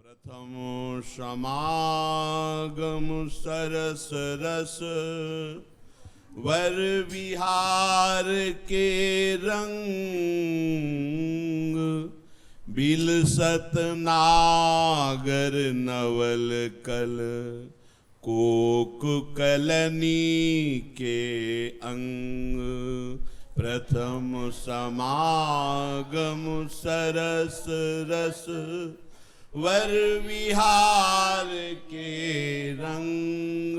प्रथम समागम सरस रस वर विहार के रंग बिलसत नागर नवल कल कोक कलनी के अंग। प्रथम समागम सरस रस वर विहार के रंग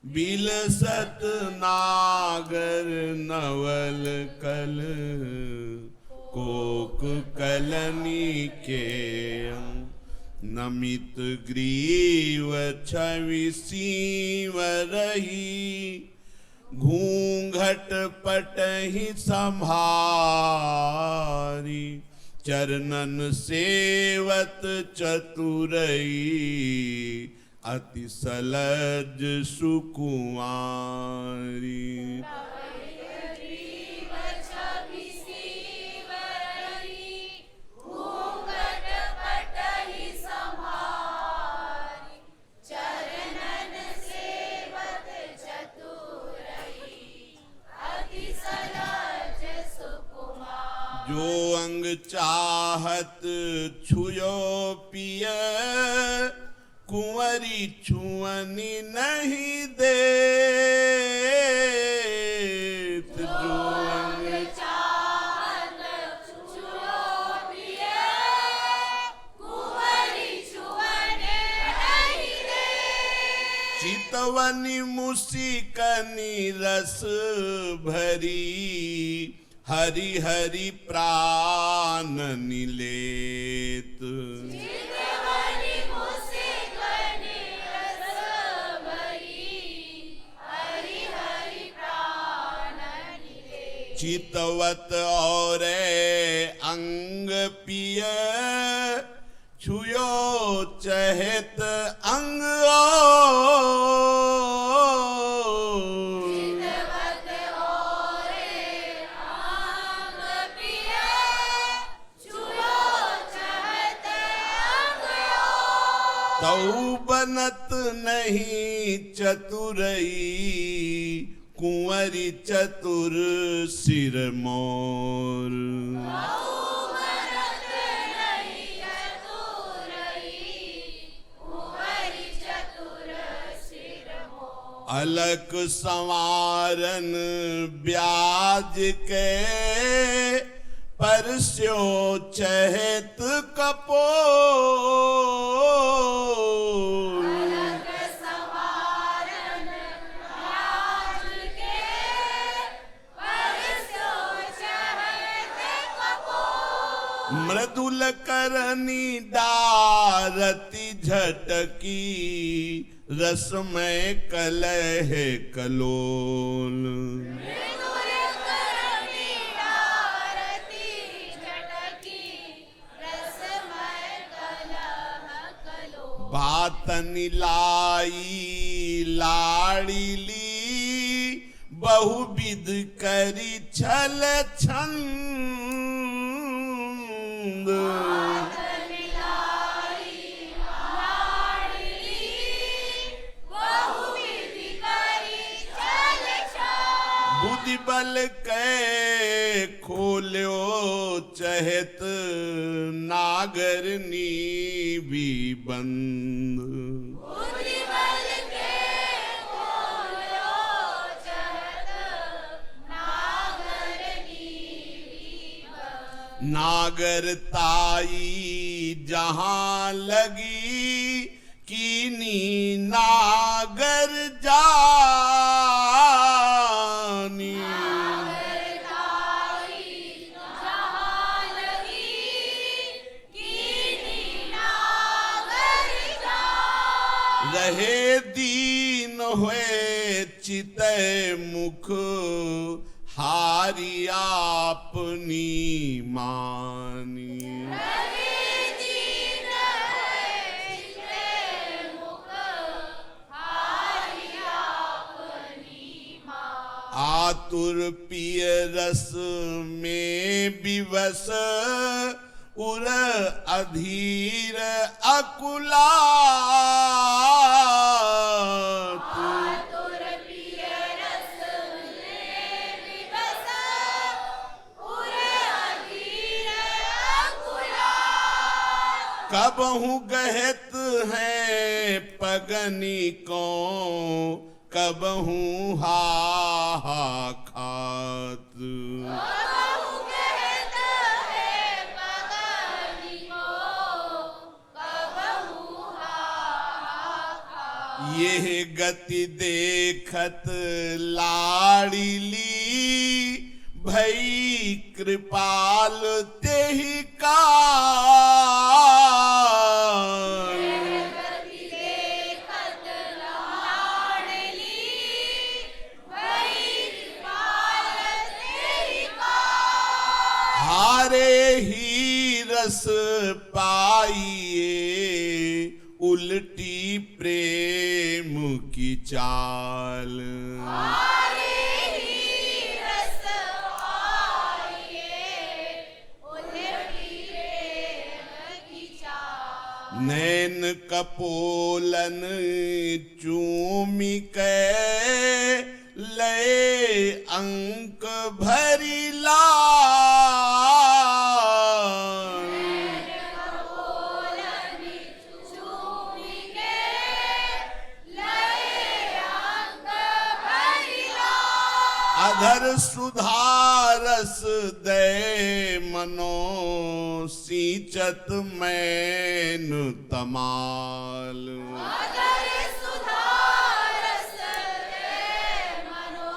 बिलसत नागर नवल कल कोक कलनी के अंग। नमित ग्रीव छवि सीव रही घूंघट पटहि संभारी चरणन सेवत चतुरई अति सलज सुकुमारी। जो अंग चाहत छुयो पिय कुंवरी छुअनी नहीं देत। जो अंग चाहत छुयो पिय कुंवरी छुअनी नहीं देत। चितवनी मुसिकनी रस भरी हरि हरि प्राण निलेत। चितवनी मुसिकनी रस भरी हरि हरि प्राण निलेत। चितवत और अंग पिय छुयो चहत अंग तऊ बनत नहीं चतुरई कुंवरी चतुर सिर मोर। अलक संवारन ब्याज के परस्यो चहत कपोल। अलक संवारन ब्याज के परस्यो चहत कपोल। मृदुल करनी डारती झटकी रसमय कलह कलोल। बातनि लाई लाड़िली बहुविध करी छल छंद। बुद्धि बल के खोल्यो चहत नागरनी भी बंद। बुद्धि बल के खोल्यो चहत नागरनी भी बंद। नागर ताई जहां लगी कीनी नागर जानी। रहे दीन हुए चितय मुख हारी आपनी मानी। आतुर पिय रस में विवश उर अधीर अकुलात। आतुर पिय रस में विवश, उरे अधीर अकुलात। कबहु गहत हैं पगनी को, कबहू हा खात। कबहु कहत है पगनी को, कबहु हा खात। ये गति देखत लाड़िली, भई कृपाल तेहि काल। गति देखत लाडली, भई कृपाल तेहि काल। हारे ही रस पाइए, उल्टी प्रेम की चाल। हारे ही रस आइए, उल्टी प्रेम की चाल। नैन कपोलन चूमी के, लय अंक भरी लाल। कपोलनि चूमी के, लय अंग भरि लाल। अधर सुधारस दे मनो, सींचत मैन तमाल। अधर सुधारस दे मनो,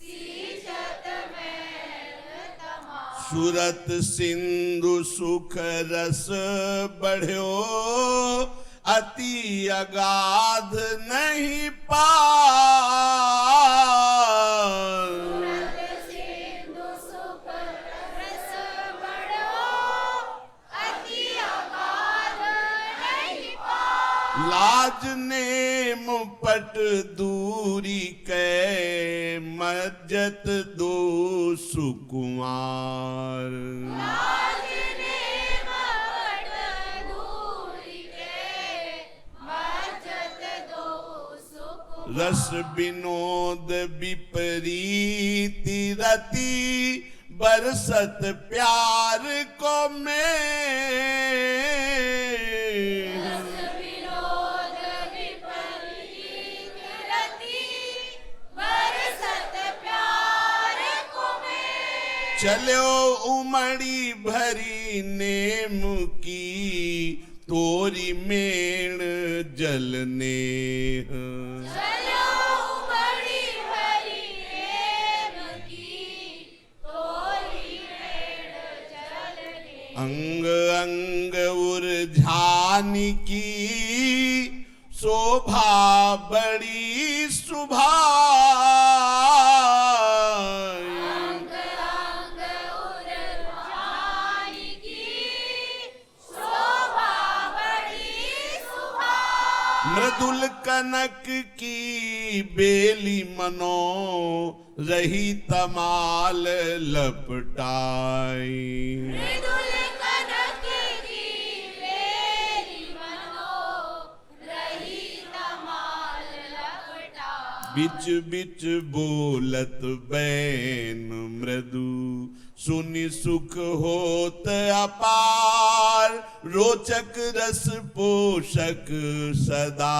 सींचत मैन तमाल। सुरत सिंधु सुख रस बढ़्यो, अति अगाध नहीं पाल। सिंधु सुख रस बढ़ो, अति अगाध नहीं पाल। लाज नेम पट दूरी के, मज्जत दो सुकुमार। लाज नेम पट दूरी के, मज्जत दो सुकुमार। रस विनोद विपरीति रति, बरसत प्यार को रस विनोद विपरीत रति, बरसत प्यार को में। चलो उमड़ी भरी नेम की, तोरी मेण जलने। चलो बड़ी भरी नेम की, तोरी मेण जलने। अंग अंग उर्झानी की, शोभा बड़ी सुभाई। अंग अंग उर्जाई की, शोभा बड़ी सुभाई। मृदुल कनक की बेली मनो, रही तमाल लपटाई। मृदुल कनक की बेली मनो, रही तमाल लपटाई। बिच बिच बोलत बैन मृदु, सुनि सुख होत अपार। रोचक रस पोषक सदा,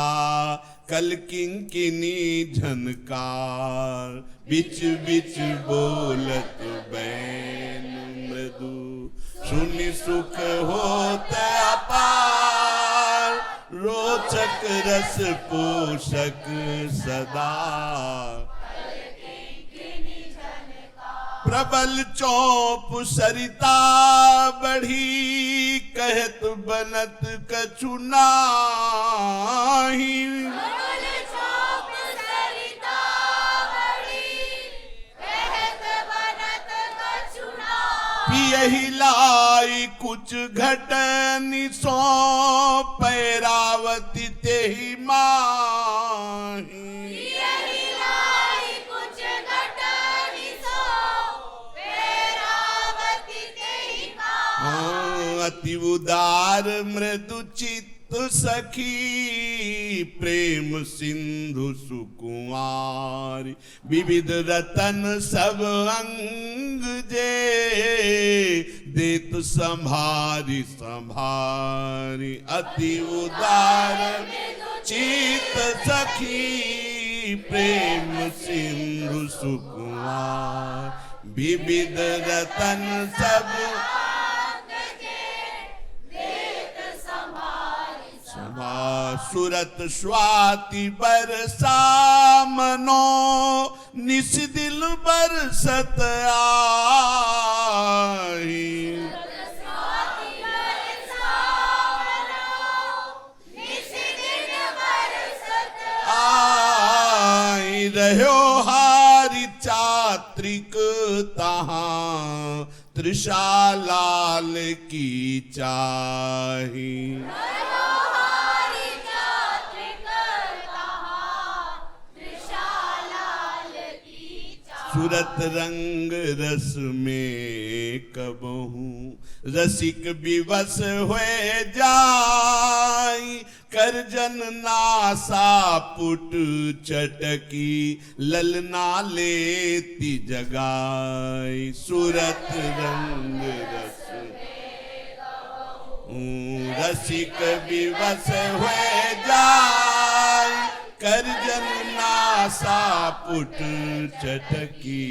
कल किंकिनी झनकार। बिच बिच बोलत बैन मृदु, सुनि सुख होत अपार। रोचक रस पोषक सदा, प्रबल चौप सरिता बढ़ी। कहत बनत कछु नाही, प्रबल चौप सरिता बड़ी, कहत बनत कछु नाही। पियहि लाई कुछ घटनि सो, पैरावती तेहि माही। यही लाई कुछ घटनि सो, पैरावती तेहि माही। अति उदार मृदु चित्त सखी प्रेम सिंधु सुकुमारी विविध रतन सब अंग जे देत संभारी संभारी अति उदार चित सखी प्रेम सिंधु सुकुमार विविध रतन सब सुरत स्वाति बरसा मनो निस दिल बरसत आई रहो हारी चात्रिक तहाँ तृषा लाल की चाही सूरत रंग रस में कबहू रसिक विवश हुए जाई करजन नासा पुट चटकी ललना लेती जगाई सूरत रंग रस रसिक विवश हुए जाई करजन नासा पुट चटकी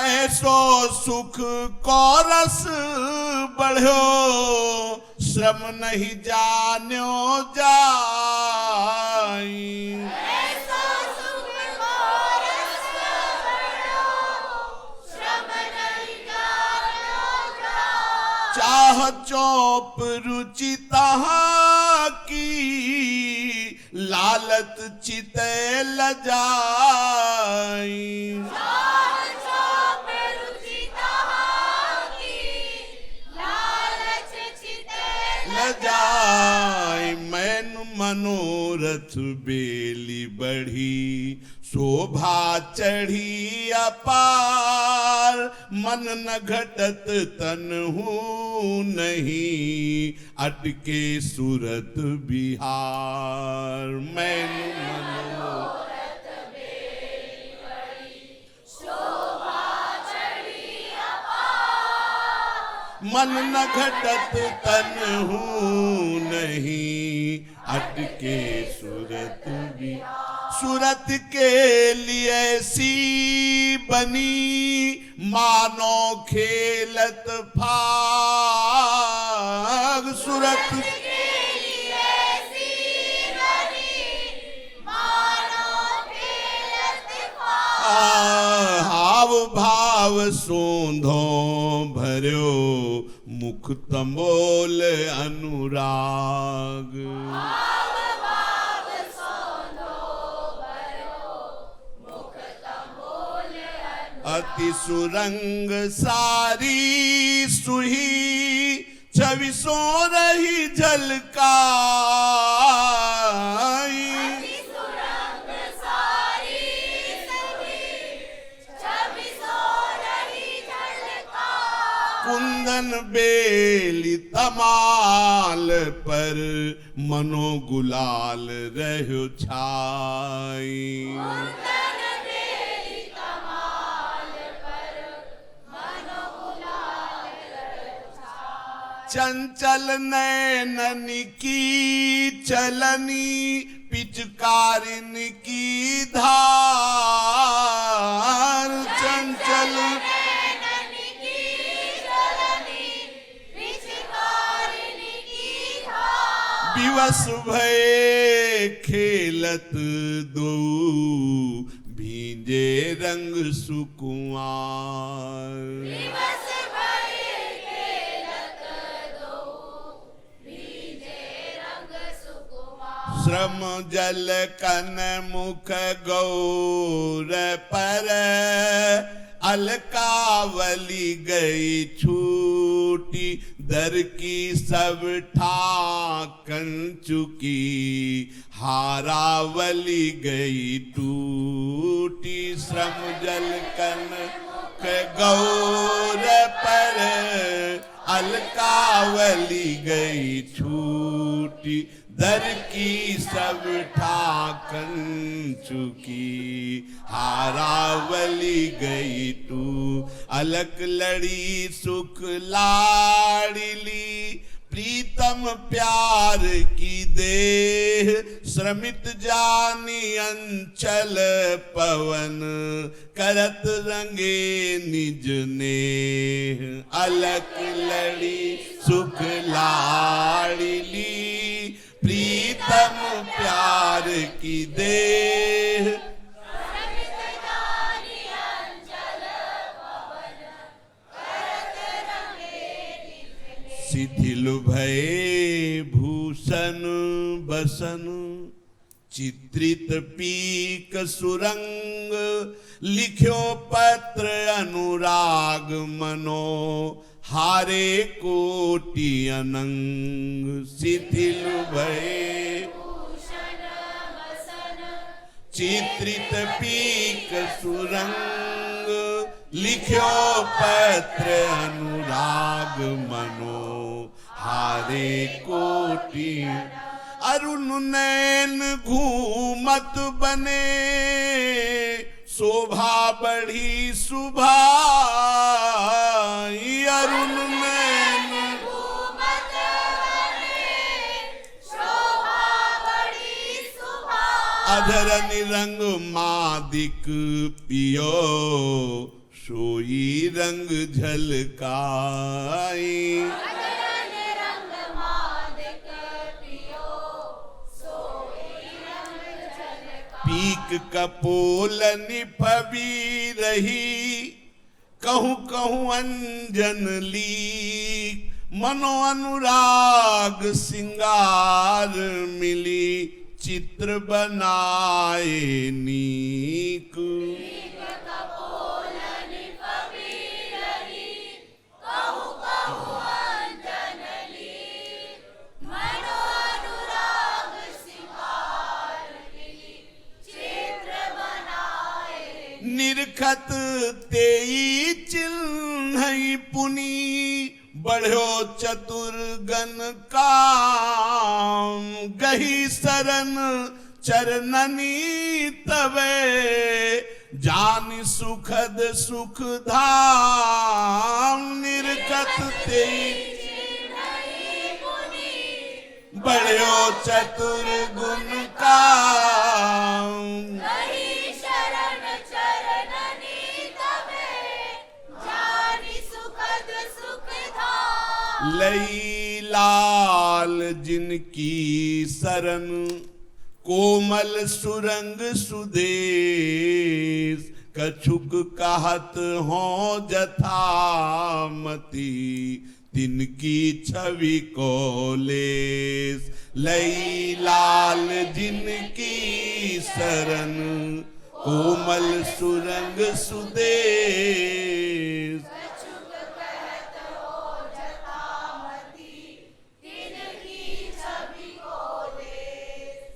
ऐसो सुख को रस बढ़ो श्रम नहीं जान्यो जाई चाह चौप रुचि तहाँ की लालत चिते लजाई लजाई मैन मनोरथ बेली बढ़ी शोभा चढ़ी अपार मन न घटत तन हूँ नहीं अटके सूरत बिहार मैन मनोरथ बेली बढ़ी शोभा चढ़ी अपार मन न घटत तन हूँ नहीं अटके सूरत बिहार सूरत के लिए सी बनी मानो खेलत फाग सूरत के लिए सी बनी मानो खेलत फाग हाव भाव सोंधो भर्यो मुख तंबोल अनुराग अति सुरंग सारी सुही छवि सो रही झलकाई कुंदन बेली तमाल पर मनो गुलाल रहो छाई चंचल नैनन की चलनी पिचकारिन की धार चंचल नैनन की चलनी पिचकारिन की धार विवश भये खेलत दो भींजे रंग सुकुमार श्रम जल कन मुख गौर पर अलकावली गई छूटी दर की सब ठाकन चुकी हारावली गई टूटी श्रम जल कन गौर पर अलकावली गई छूटी, दर की सब ठाकन चुकी, हारावली गई तू, अलक लड़ी सुख लाड़ली, प्रीतम प्यार की देह, श्रमित जानी अंचल पवन, करत रंगे निज नेह, अलक लड़ी सुख लाड़ली, प्रीतम प्यार की देह, शिथिल भये भूषण बसन, चित्रित पीक सुरंग, लिख्यो पत्र अनुराग मनो, हारे कोटि अनंग, शिथिल भये चित्रित पीक सुरंग, लिख्यो पत्र अनुराग मनो, हारे कोटि, अरुण नैन घूमत बने, शोभा बढ़ी सुभाई, अरुण नैन अधर निरंग मादिक पियो, सोई रंग झलकाई, पीक कपोल निपवी रही, कहूँ कहूँ अंजन लीक, मनो अनुराग सिंगार मिली, चित्र बनाए नीक, निरखत तेई चिन्हई पुनि, बढ़ो चतुर्गन काम, गही शरण चरणनी तवे, जानि सुखद सुख धाम, निरखत तेई बढ़ो चतुर्गुण काम, लई लाल जिनकी शरण, कोमल सुरंग सुदेश, कछुक कहत हो जथामती, तिनकी छवि कोलेस, लई लाल जिनकी शरण, कोमल सुरंग सुदेश,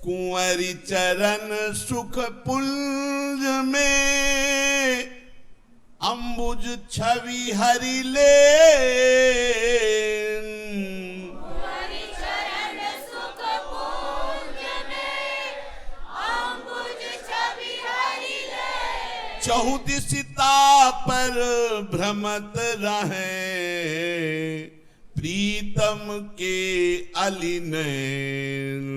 कुंवरी चरण सुख पुंज में, अम्बुज छवि हरि ले, चहुदिशिता पर भ्रमत रहे, प्रीतम के अलिनैन,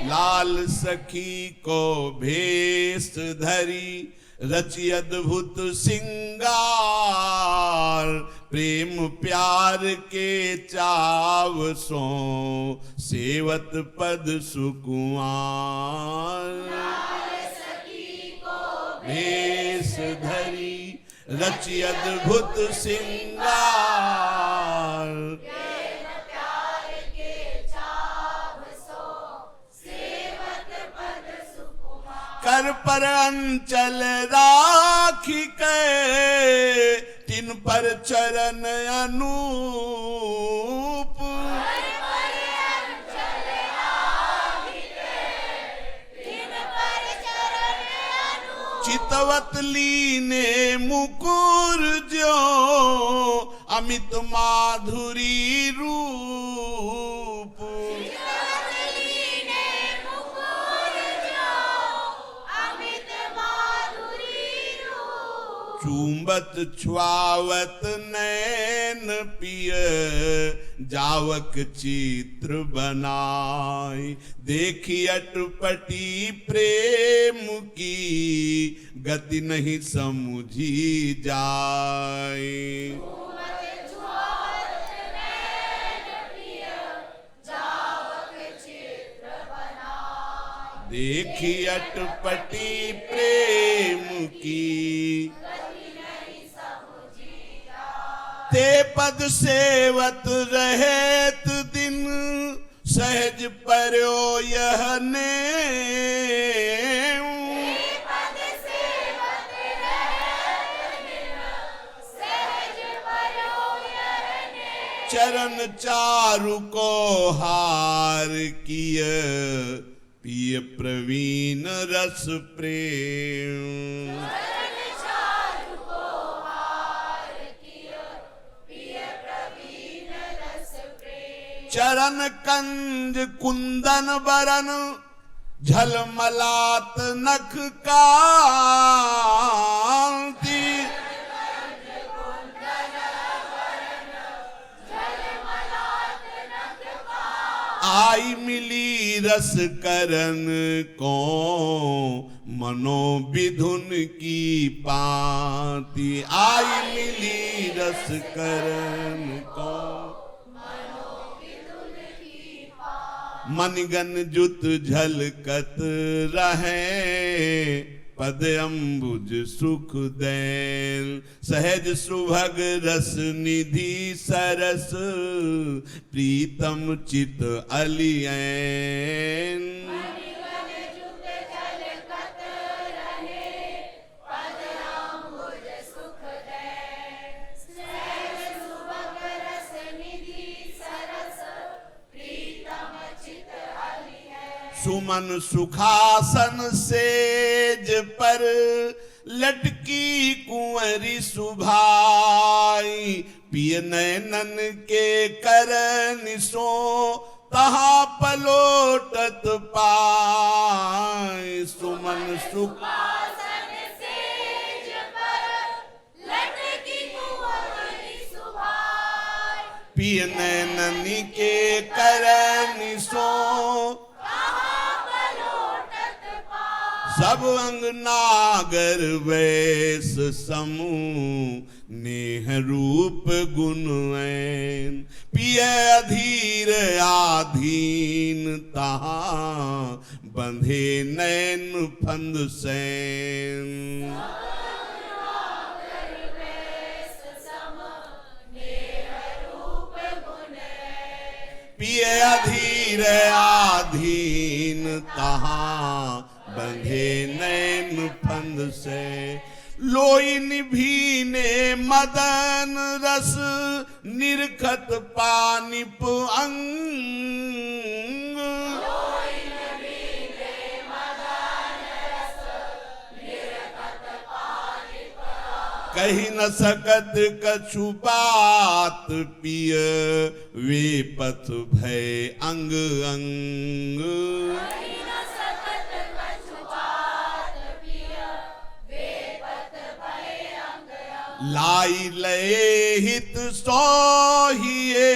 लाल सखी को भेष धरी, रचि अद्भुत सिंगार, प्रेम प्यार के चाव सो, सेवत पद सुकुमार, भेष धरी रचि अद्भुत सिंगार, कर पर अंचल राखी के, तिन पर चरण अनूप, तवत लीने मुकुर जो अमित माधुरी रूप चूंबत छुआवत नैन पिय जावक चित्र बनाई देखी अटपटी प्रेम की गति नहीं समझी जाए। देखी अटपटी प्रेम की ते पद सेवत रहत दिन सहज पर्यो यह ने चरण चारु को हार किय पिय प्रवीण रस प्रेम। चरण कंज कुंदन बरन झलमलात नख कांति आई मिली रस करन को मनो विधुन की पाती आई मिली रस करन को मनगन जुत झलकत रहे पद अम्बुज सुख दैन सहज सुभग रस निधि सरस प्रीतम चित अलियन। सुमन सुखासन सेज पर लटकी कुंवरी सुभाई पिय नैनन के करन सो तहा पलोटत पाई। सुमन सुखासन सेज पर लटकी कुंवरी सुभाई पिय नैनन के करन सो सब अंग नागर वैस समूह नेह रूप गुण ऐन पिय अधीर आधीन तहा बंधे नैन फंद सैन। पिय अधीर आधीन तहा बंधे नैन फंद से लोई निभीने मदन रस निरखत पानिप अंग कही न सकत कछु बात पिय वे पथ भय अंग अंग। लाई लय हित सोहिए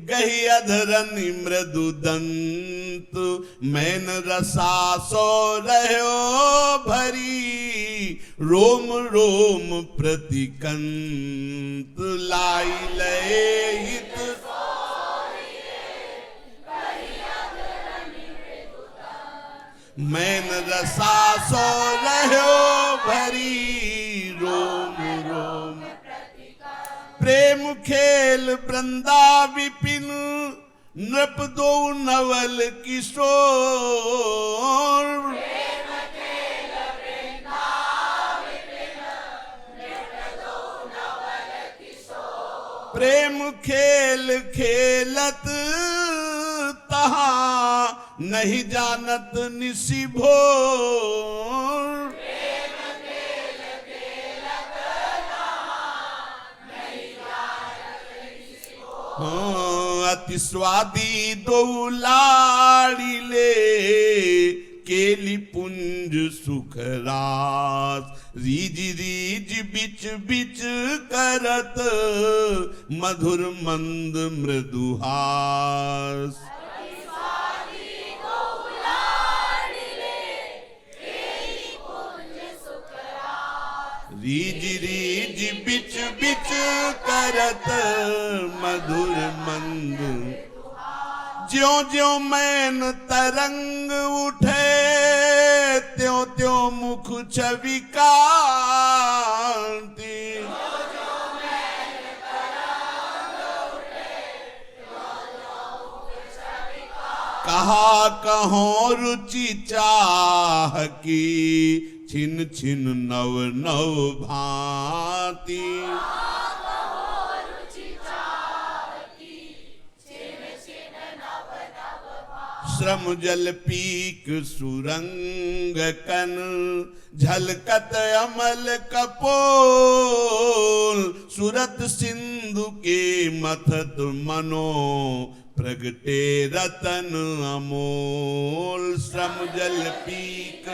गही अधरन मृदु दंत मैन रसा सो रहो भरी रोम रोम प्रतिकंत। लाई लय हित मैन रसा सो रहो भरी रोम रोम प्रेम खेल वृंदा विपिन नृप दो नवल किशोर। प्रेम खेल खेलत तहा नहीं जानत निशि भोर। हाँ, अति स्वादी दो लाड़िले केली पुंज सुख रास रीज रीज बिच बिच करत मधुर मंद मृदुहास रीज रीज बिच बिच करत मधुर मंद ज्यों ज्यों मैन तरंग उठे त्यों त्यों मुख छवि कांति कहा कहों रुचि चाह की छिन छिन नव नव भांति श्रम जल पीक सुरंग कन झलकत अमल कपोल सुरत सिंधु के मथत मनो प्रगटे रतन अमोल श्रम जल पीक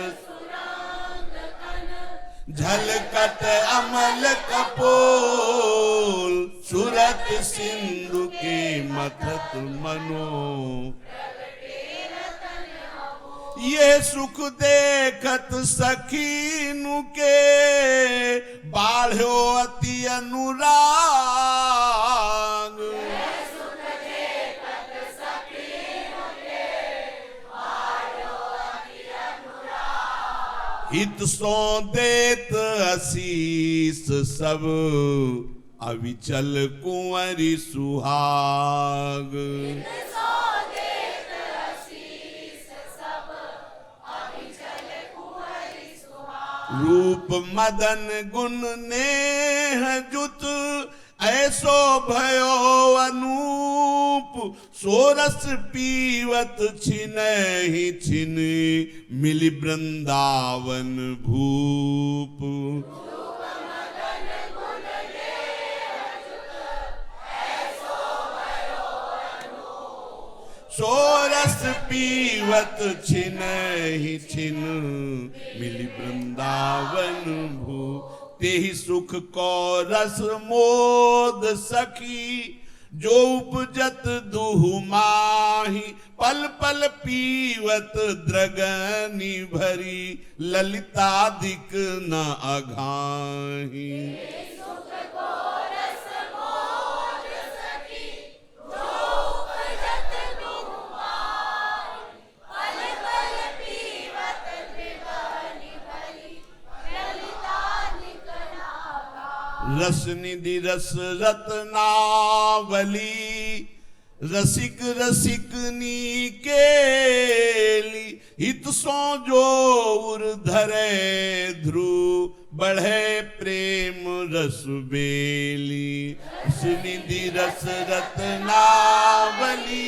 झलकत अमल कपोल सुरत सिंधु के मथत मनो ये सुख देखत सखीनु के बाढ़ो अति अनुराग हित सो देत आशीष सब अविचल कुंवरी सुहाग रूप मदन गुण नेह जुत ऐसो भयो अनूप सोरस पीवत छिनहि छिन मिलि वृंदावन भूप सोरस पीवत छिनहि छिन मिलि वृंदावन भू तेहि सुख को रस मोद सखी जो उपजत दुहु माही पल पल पीवत द्रगनी भरी ललितादिक न अघाही रस निधि रस रत्नावली रसिक रसिकनी केली हित सो जोर धरे ध्रुव बढ़े प्रेम रस बेली रस निधि रस रत्नावली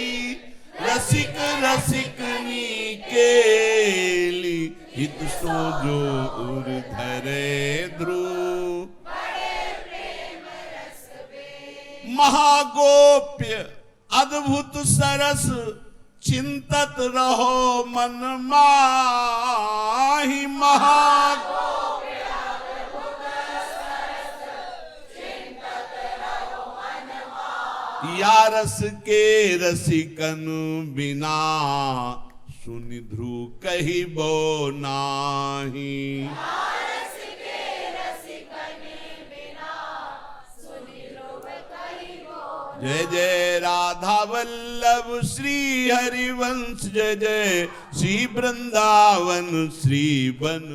रसिक रसिकनी केली हित सो जोर धरे ध्रुव महागोप्य अद्भुत सरस चिंतत रहो मन माही महागोप्य अद्भुत सरस चिंतत रहो मन माही या रस के रसिकन बिना सुनि ध्रुव कहिबो नाही जय जय राधा वल्लभ श्री हरिवंश जय जय श्री वृंदावन श्री वन